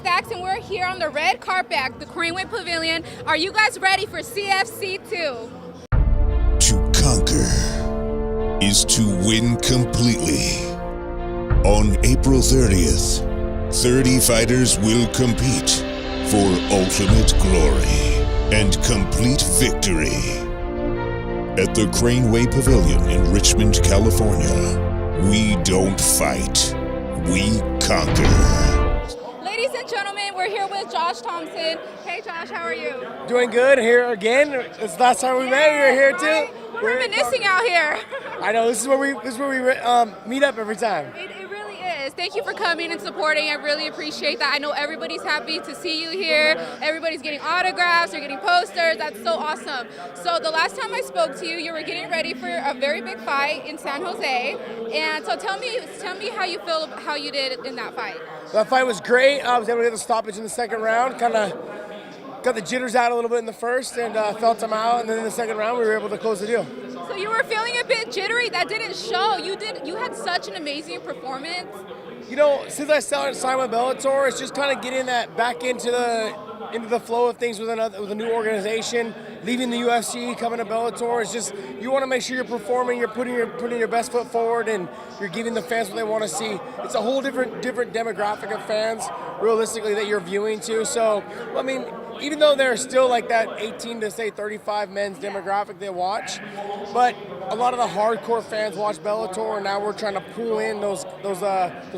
Stackkz, and we're here on the red carpet at the Craneway Pavillion. Are you guys ready for CFC2? To conquer is to win completely. On April 30th, 30 fighters will compete for ultimate glory and complete victory. At the Craneway Pavillion in Richmond, California, we don't fight, we conquer. Ladies and gentlemen, we're here with Thomson. Hey Josh, how are you? Doing good, here again. It's the last time we met, we were here right? too. We're reminiscing out here. I know, this is where we meet up every time. It really is. Thank you for coming and supporting. I really appreciate that. I know everybody's happy to see you here. Everybody's getting autographs, you're getting posters. That's so awesome. So the last time I spoke to you, you were getting ready for a very big fight in San Jose. And so tell me how you feel, how you did in that fight. That fight was great. I was able to get the stoppage in the second round. Kind of got the jitters out a little bit in the first and felt them out. And then in the second round, we were able to close the deal. So you were feeling a bit jittery. That didn't show. You had such an amazing performance. You know, since I started signing with Bellator, it's just kind of getting that back into the flow of things with a new organization. Leaving the UFC, coming to Bellator, it's just you want to make sure you're performing, you're putting your best foot forward, and you're giving the fans what they want to see. It's a whole different demographic of fans, realistically, that you're viewing to. So, I mean, even though they're still like that 18 to say 35 men's demographic they watch, but a lot of the hardcore fans watch Bellator, and now we're trying to pull in those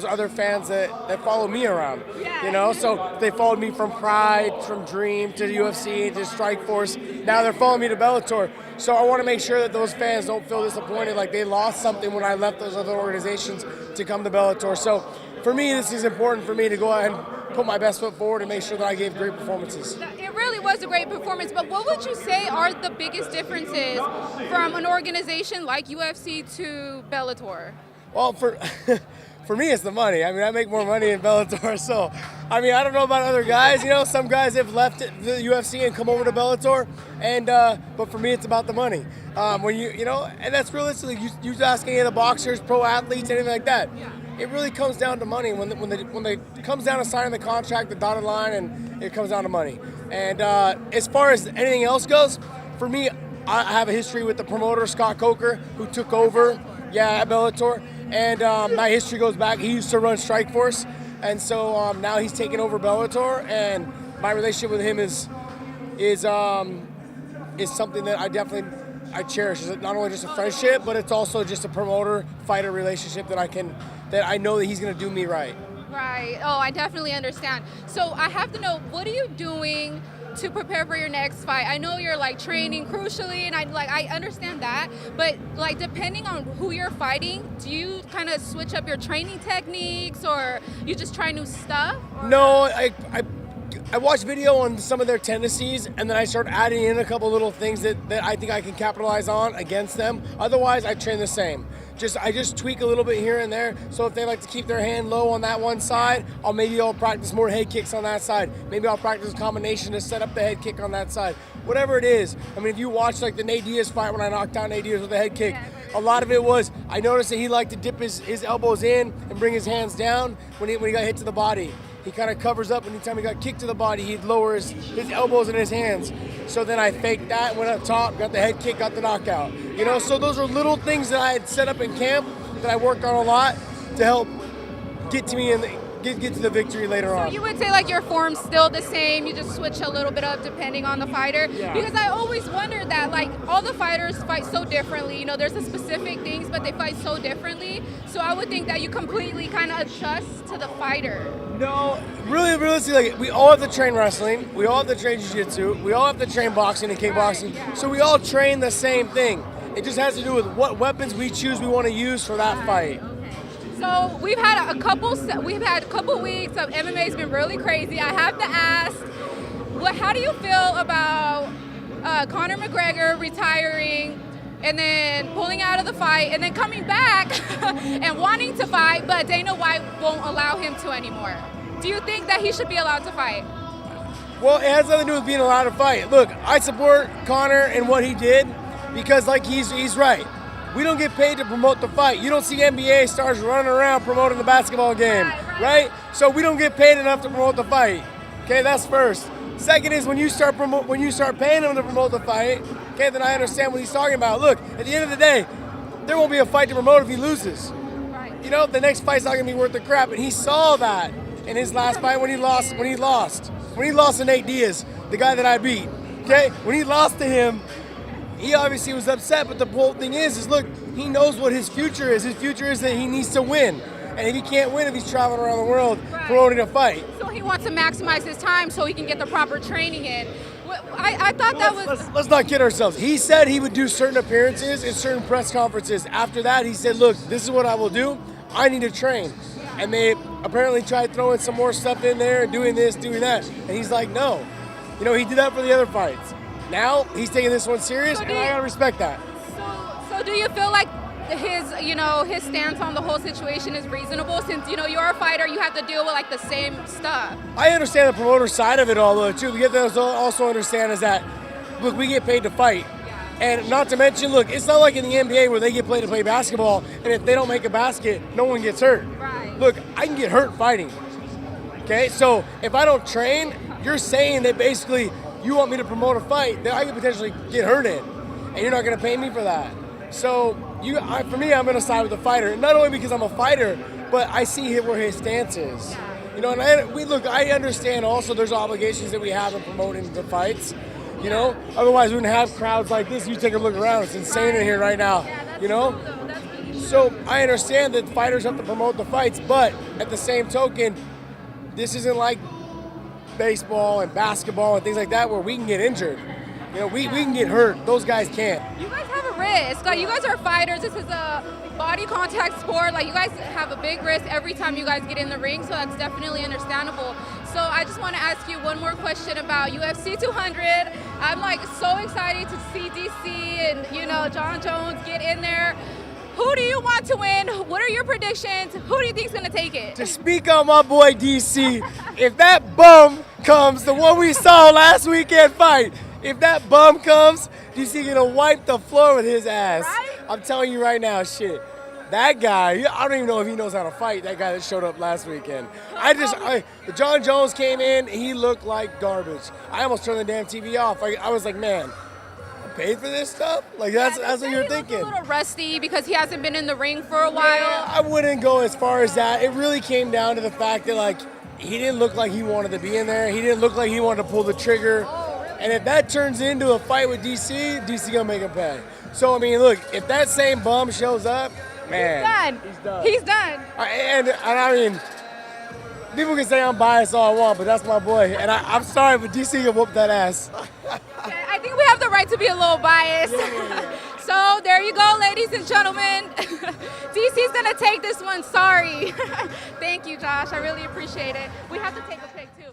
other fans that follow me around. You know, so they followed me from Pride, from Dream to UFC to Strikeforce. Now they're following me to Bellator. So I want to make sure that those fans don't feel disappointed, like they lost something when I left those other organizations to come to Bellator. So for me, this is important for me to go ahead and put my best foot forward and make sure that I gave great performances. It really was a great performance, but what would you say are the biggest differences from an organization like UFC to Bellator? Well, for me, it's the money. I mean, I make more money in Bellator, so I mean, I don't know about other guys. You know, some guys have left the UFC and come over to Bellator, and but for me, it's about the money. When you know, and that's realistically, you ask any of the boxers, pro athletes, anything like that. It really comes down to money. When they comes down to signing the contract, the dotted line, and it comes down to money. And as far as anything else goes, for me, I have a history with the promoter Scott Coker, who took over, at Bellator. And my history goes back. He used to run Strikeforce, and so now he's taken over Bellator. And my relationship with him is something that I cherish. It's not only just a friendship, but it's also just a promoter-fighter relationship that I know that he's going to do me right. Right. Oh, I definitely understand. So I have to know, what are you doing to prepare for your next fight? I know you're like training crucially, and I understand that, but like depending on who you're fighting, do you kind of switch up your training techniques, or you just try new stuff? Or? No, I watch video on some of their tendencies, and then I start adding in a couple little things that I think I can capitalize on against them. Otherwise, I train the same. I just tweak a little bit here and there. So if they like to keep their hand low on that one side, I'll practice more head kicks on that side. Maybe I'll practice a combination to set up the head kick on that side. Whatever it is. I mean, if you watch like the Nate Diaz fight when I knocked down Nate Diaz with a head kick, a lot of it was, I noticed that he liked to dip his elbows in and bring his hands down when he got hit to the body. He kind of covers up. Anytime he got kicked to the body, he'd lower his elbows and his hands. So then I faked that, went up top, got the head kick, got the knockout. You know, so those are little things that I had set up in camp that I worked on a lot to help get to me and get to the victory later on. So you would say like your form's still the same, you just switch a little bit up depending on the fighter? Yeah. Because I always wondered that like all the fighters fight so differently. You know, there's the specific things, but they fight so differently. So I would think that you completely kind of adjust to the fighter. No, really, realistically, like, we all have to train wrestling, we all have to train jiu-jitsu, we all have to train boxing and kickboxing, so we all train the same thing. It just has to do with what weapons we choose we want to use for that fight. So we've had a couple weeks of MMA's been really crazy. I have to ask, how do you feel about Conor McGregor retiring and then pulling out of the fight and then coming back and wanting to fight, but Dana White won't allow him to anymore? Do you think that he should be allowed to fight? Well, it has nothing to do with being allowed to fight. Look, I support Conor and what he did because, like, he's right. We don't get paid to promote the fight. You don't see NBA stars running around promoting the basketball game, right? So we don't get paid enough to promote the fight. Okay, that's first. Second is when you start paying him to promote the fight, okay, then I understand what he's talking about. Look, at the end of the day, there won't be a fight to promote if he loses. You know, the next fight's not gonna be worth the crap, and he saw that in his last fight when he lost to Nate Diaz, the guy that I beat. Okay, when he lost to him, he obviously was upset. But the whole thing is look, he knows what his future is. His future is that he needs to win, and if he can't win, if he's traveling around the world promoting a fight, so he wants to maximize his time so he can get the proper training in. I thought that was. Let's not kid ourselves. He said he would do certain appearances in certain press conferences. After that, he said, look, this is what I will do. I need to train. And they apparently tried throwing some more stuff in there and doing this, doing that. And he's like, no. You know, he did that for the other fights. Now he's taking this one serious, and I gotta respect that. So do you feel like his stance on the whole situation is reasonable? Since, you're a fighter, you have to deal with like the same stuff. I understand the promoter side of it all, though, too. We get to also understand is that, look, we get paid to fight. And not to mention, look, it's not like in the NBA where they get paid to play basketball, and if they don't make a basket, no one gets hurt. Right. Look, I can get hurt fighting. Okay, so if I don't train, you're saying that basically you want me to promote a fight that I could potentially get hurt in, and you're not going to pay me for that. So for me, I'm going to side with the fighter, not only because I'm a fighter, but I see where his stance is. You know, and I understand also there's obligations that we have in promoting the fights. You know, otherwise we wouldn't have crowds like this. You take a look around; it's insane in here right now. You know, so I understand that fighters have to promote the fights, but at the same token, this isn't like baseball and basketball and things like that where we can get injured. You know, we can get hurt. Those guys can't. You guys have a risk. Like, you guys are fighters. This is a body contact sport. Like, you guys have a big risk every time you guys get in the ring, so that's definitely understandable. So I just want to ask you one more question about UFC 200. I'm like so excited to see DC and John Jones get in there. Who do you want to win? What are your predictions? Who do you think is going to take it? To speak on my boy DC, if that bum comes, the one we saw last weekend fight, if that bum comes, DC gonna wipe the floor with his ass. Right? I'm telling you right now, shit. That guy, I don't even know if he knows how to fight, that guy that showed up last weekend. John Jones came in, he looked like garbage. I almost turned the damn TV off. I was like, man, I paid for this stuff? Like, that's what you're thinking. He's a little rusty because he hasn't been in the ring for a while. Yeah, I wouldn't go as far as that. It really came down to the fact that, like, he didn't look like he wanted to be in there. He didn't look like he wanted to pull the trigger. Oh, really? And if that turns into a fight with DC gonna make him pay. So, I mean, look, if that same bum shows up, man, he's done. He's done. And I mean, people can say I'm biased all I want, but that's my boy. And I'm sorry, but DC can whoop that ass. I think we have the right to be a little biased. Yeah. So there you go, ladies and gentlemen. DC's gonna take this one, sorry. Thank you, Josh, I really appreciate it. We have to take a pic too.